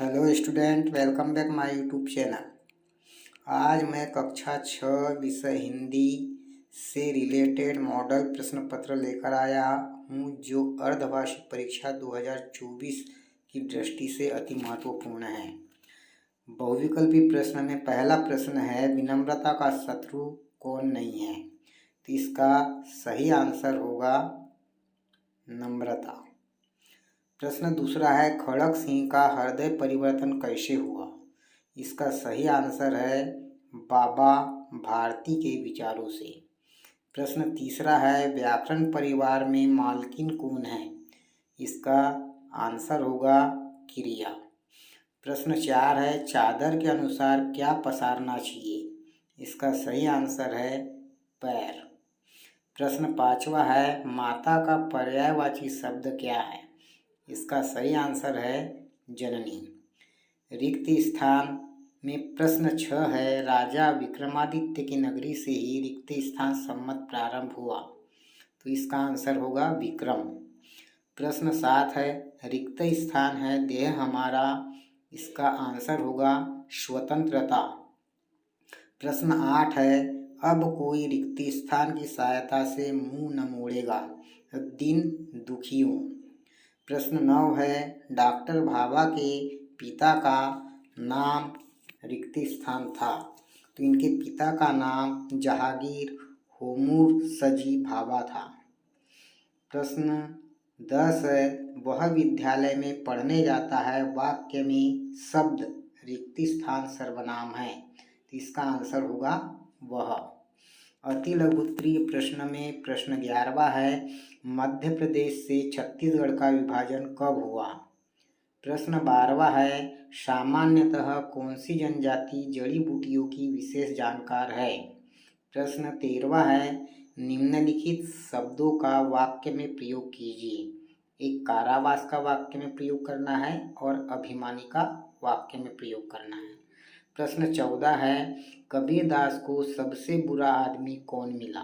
Hello student, welcome back my YouTube channel. आज मैं कक्षा 6 विषय हिंदी से रिलेटेड मॉडल प्रश्न पत्र लेकर आया हूँ, जो अर्धवार्षिक परीक्षा 2024 की दृष्टि से अति महत्वपूर्ण है। बहुविकल्पी प्रश्न में पहला प्रश्न है, विनम्रता का शत्रु कौन नहीं है? तो इसका सही आंसर होगा नम्रता। प्रश्न दूसरा है, खड़क सिंह का हृदय परिवर्तन कैसे हुआ? इसका सही आंसर है बाबा भारती के विचारों से। प्रश्न तीसरा है, व्याकरण परिवार में मालकिन कौन है? इसका आंसर होगा क्रिया। प्रश्न 4 है, चादर के अनुसार क्या पसारना चाहिए? इसका सही आंसर है पैर। प्रश्न 5वां है, माता का पर्यायवाची शब्द क्या है? इसका सही आंसर है जननी। रिक्त स्थान में प्रश्न 6 है, राजा विक्रमादित्य की नगरी से ही रिक्त स्थान संमत प्रारंभ हुआ। तो इसका आंसर होगा विक्रम। प्रश्न 7 है, रिक्त स्थान है देह हमारा। इसका आंसर होगा स्वतंत्रता। प्रश्न 8 है, अब कोई रिक्त स्थान की सहायता से मुंह न मोड़ेगा, दिन दुखियों। प्रश्न 9 है, डॉक्टर भाभा के पिता का नाम रिक्त स्थान था। तो इनके पिता का नाम जहांगीर होमूर सजी भाभा था। प्रश्न 10 है, वह विद्यालय में पढ़ने जाता है, वाक्य में शब्द रिक्त स्थान सर्वनाम है। तो इसका आंसर होगा वह। अति लघुत्तरीय प्रश्न में प्रश्न 11वां है, मध्य प्रदेश से छत्तीसगढ़ का विभाजन कब हुआ? प्रश्न 12वां है, सामान्यतः कौन सी जनजाति जड़ी बूटियों की विशेष जानकार है? प्रश्न 13वां है, निम्नलिखित शब्दों का वाक्य में प्रयोग कीजिए। एक कारावास का वाक्य में प्रयोग करना है और अभिमानी का वाक्य में प्रयोग करना है। प्रश्न 14 है, कबीरदास को सबसे बुरा आदमी कौन मिला?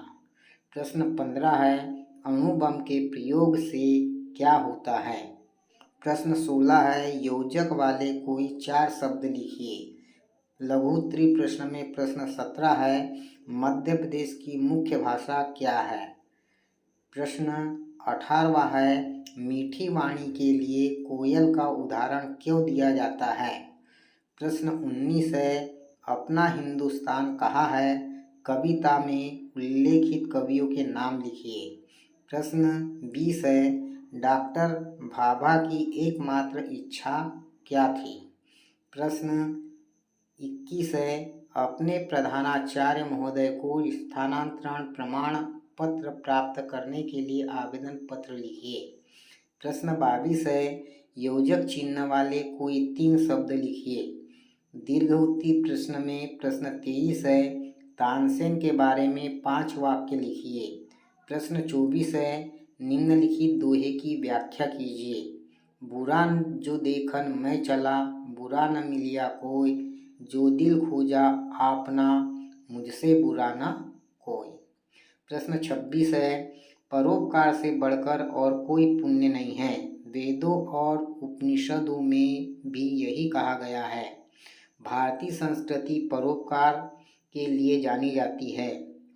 प्रश्न 15 है, अणु बम के प्रयोग से क्या होता है? प्रश्न 16 है, योजक वाले कोई 4 शब्द लिखिए। लघु उत्तरीय प्रश्न में प्रश्न 17 है, मध्य प्रदेश की मुख्य भाषा क्या है? प्रश्न 18वां है, मीठी वाणी के लिए कोयल का उदाहरण क्यों दिया जाता है? प्रश्न 19 है, अपना हिंदुस्तान कहाँ है? कविता में उल्लेखित कवियों के नाम लिखिए। प्रश्न 20 है, डॉक्टर भाभा की एकमात्र इच्छा क्या थी? प्रश्न 21 है, अपने प्रधानाचार्य महोदय को स्थानांतरण प्रमाण पत्र प्राप्त करने के लिए आवेदन पत्र लिखिए। प्रश्न 22 है, योजक चिन्ह वाले कोई 3 शब्द लिखिए। दीर्घ उत्तरीय प्रश्न में प्रश्न 23 है, तानसेन के बारे में 5 वाक्य लिखिए। प्रश्न 24 है, निम्नलिखित दोहे की व्याख्या कीजिए। बुरा जो देखन मैं चला, बुरा न मिलिया कोई, जो दिल खोजा आपना, मुझसे बुरा न कोई। प्रश्न 26 है, परोपकार से बढ़कर और कोई पुण्य नहीं है। वेदों और उपनिषदों में भी यही कहा गया है। भारतीय संस्कृति परोपकार के लिए जानी जाती है।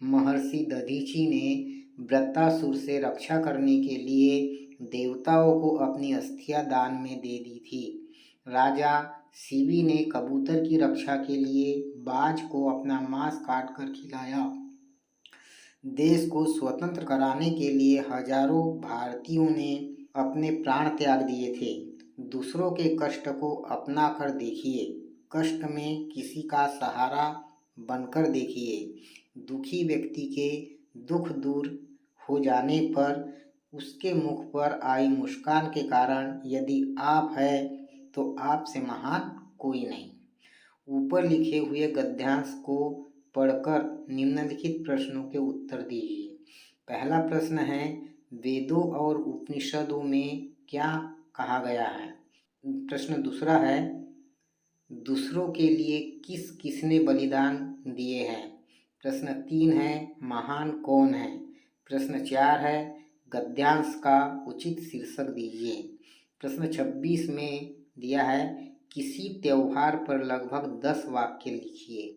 महर्षि दधीची ने वृत्तासुर से रक्षा करने के लिए देवताओं को अपनी अस्थियां दान में दे दी थी। राजा शिवी ने कबूतर की रक्षा के लिए बाज को अपना मांस काट कर खिलाया। देश को स्वतंत्र कराने के लिए हजारों भारतीयों ने अपने प्राण त्याग दिए थे। दूसरों के कष्ट को अपना कर देखिए, कष्ट में किसी का सहारा बनकर देखिए। दुखी व्यक्ति के दुख दूर हो जाने पर उसके मुख पर आई मुस्कान के कारण यदि आप है तो आपसे महान कोई नहीं। ऊपर लिखे हुए गद्यांश को पढ़कर निम्नलिखित प्रश्नों के उत्तर दीजिए। पहला प्रश्न है, वेदों और उपनिषदों में क्या कहा गया है? प्रश्न दूसरा है, दूसरों के लिए किस किसने बलिदान दिए हैं? प्रश्न 3 है, महान कौन है? प्रश्न 4 है, गद्यांश का उचित शीर्षक दीजिए। प्रश्न 26 में दिया है, किसी त्योहार पर लगभग 10 वाक्य लिखिए।